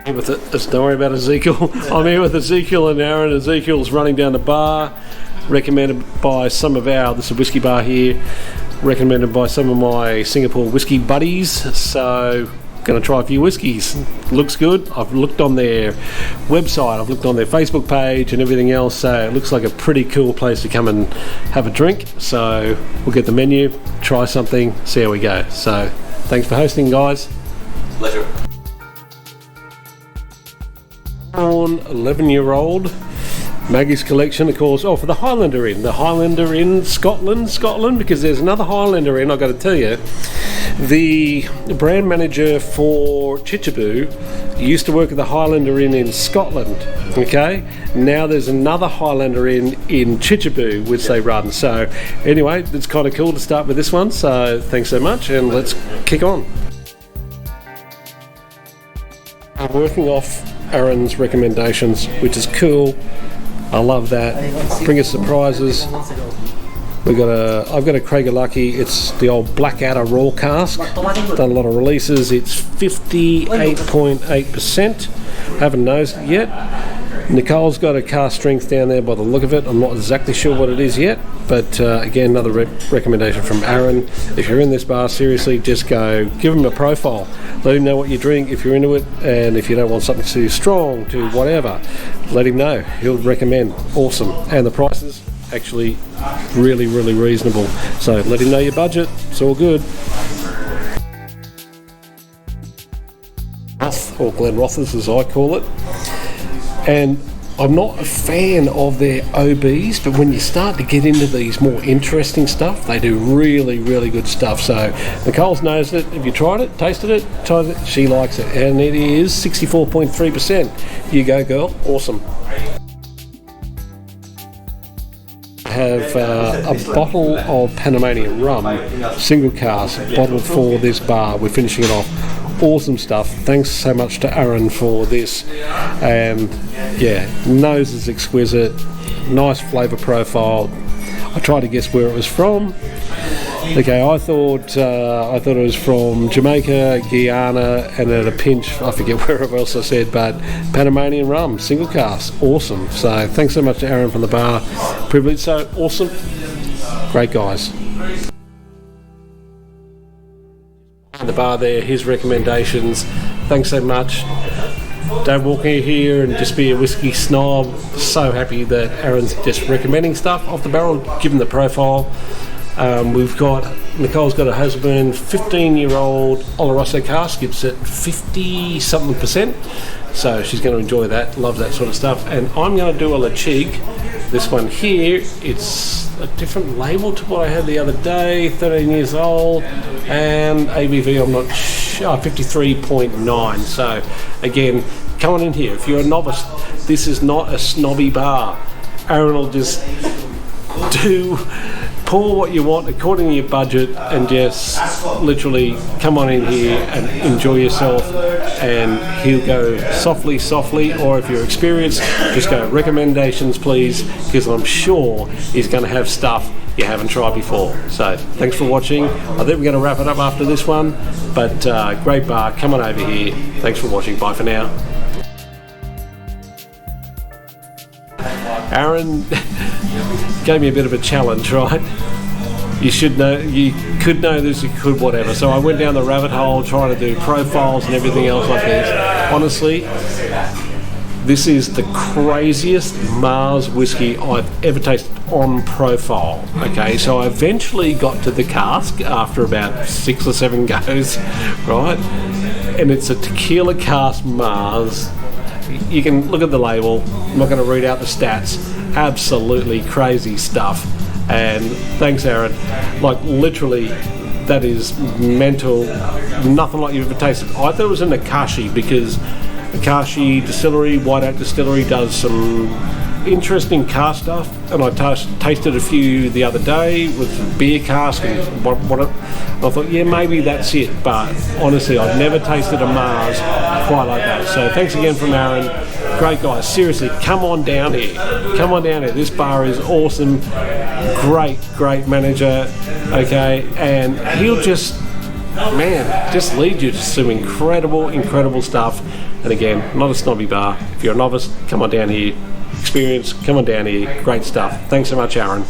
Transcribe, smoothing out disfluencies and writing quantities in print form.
With it, don't worry about Ezekiel. I'm here with Ezekiel and Aaron. Ezekiel's running down the bar, recommended by some of this is a whiskey bar here, recommended by some of my Singapore whiskey buddies. So, going to try a few whiskies. Looks good. I've looked on their website, I've looked on their Facebook page and everything else. So, it looks like a pretty cool place to come and have a drink. So, we'll get the menu, try something, see how we go. So, thanks for hosting, guys. Pleasure. 11-year-old Maggie's collection, of course. Oh, for the Highlander Inn. The Highlander Inn, Scotland, because there's another Highlander Inn, I've got to tell you. The brand manager for Chichibou used to work at the Highlander Inn in Scotland, okay? Now there's another Highlander Inn in Chichibou, which they run. So anyway, it's kind of cool to start with this one. So thanks so much, and let's kick on. I'm working off Aaron's recommendations, which is cool. I love that. Bring us surprises. I've got a Craigellachie. It's the old Blackadder raw cask. Done a lot of releases. It's 58.8%. Haven't nosed it yet. Nicole's got a cask strength down there by the look of it. I'm not exactly sure what it is yet, but again, another recommendation from Aaron. If you're in this bar, seriously, just go give him a profile. Let him know what you drink if you're into it, and if you don't want something too strong, to whatever, let him know. He'll recommend. Awesome. And the prices actually really, really reasonable. So let him know your budget. It's all good. Or Glenrothes, as I call it. And I'm not a fan of their OBs, but when you start to get into these more interesting stuff, they do really, really good stuff. So Nicole's knows it. Have you tried it, tasted it, tried it? She likes it, and it is 64.3%. You go, girl. Awesome. I have a bottle of Panamanian rum, single cask, bottled for this bar. We're finishing it off. Awesome stuff. Thanks so much to Aaron for this. And yeah, nose is exquisite, nice flavour profile. I tried to guess where it was from. Okay, I thought it was from Jamaica, Guyana, and at a pinch, I forget where else I said, but Panamanian rum, single cask, awesome. So thanks so much to Aaron from the bar. Privileged, so awesome, great guys. The bar there, his recommendations. Thanks so much. Don't walk in here and just be a whiskey snob. So happy that Aaron's just recommending stuff off the barrel, given the profile. We've got Nicole's got a Hazelburn 15-year-old Oloroso cask. It's at 50-something%. So she's going to enjoy that. Loves that sort of stuff. And I'm going to do a La Chigue. This one here, it's a different label to what I had the other day. 13 years old, and ABV I'm not sure, 53.9. So again, come on in here. If you're a novice, this is not a snobby bar. Aaron will just pour what you want according to your budget, and just literally come on in here and enjoy yourself. And he'll go softly, or if you're experienced, just go recommendations please, because I'm sure he's going to have stuff you haven't tried before. So thanks for watching. I think we're going to wrap it up after this one, but great bar. Come on over here. Thanks for watching. Bye for now. Aaron gave me a bit of a challenge, right? You should know, you could know this, you could whatever. So I went down the rabbit hole trying to do profiles and everything else like this. Honestly, this is the craziest Mars whiskey I've ever tasted on profile. Okay, so I eventually got to the cask after about 6 or 7 goes, right? And it's a tequila cask Mars. You can look at the label. I'm not going to read out the stats. Absolutely crazy stuff. And thanks, Aaron. Like literally, that is mental. Nothing like you've ever tasted. I thought it was in Akashi, because Akashi Distillery, White Oak Distillery, does some interesting cask stuff, and I tasted a few the other day with beer cask and I thought, yeah, maybe that's it, but honestly I've never tasted a Mars quite like that. So thanks again from Aaron. Great guys, seriously, come on down here. This bar is awesome. Great manager, okay, and he'll just man, just lead you to some incredible stuff. And again, not a snobby bar. If you're a novice, come on down here. Experience, come on down here. Great stuff. Thanks so much, Aaron.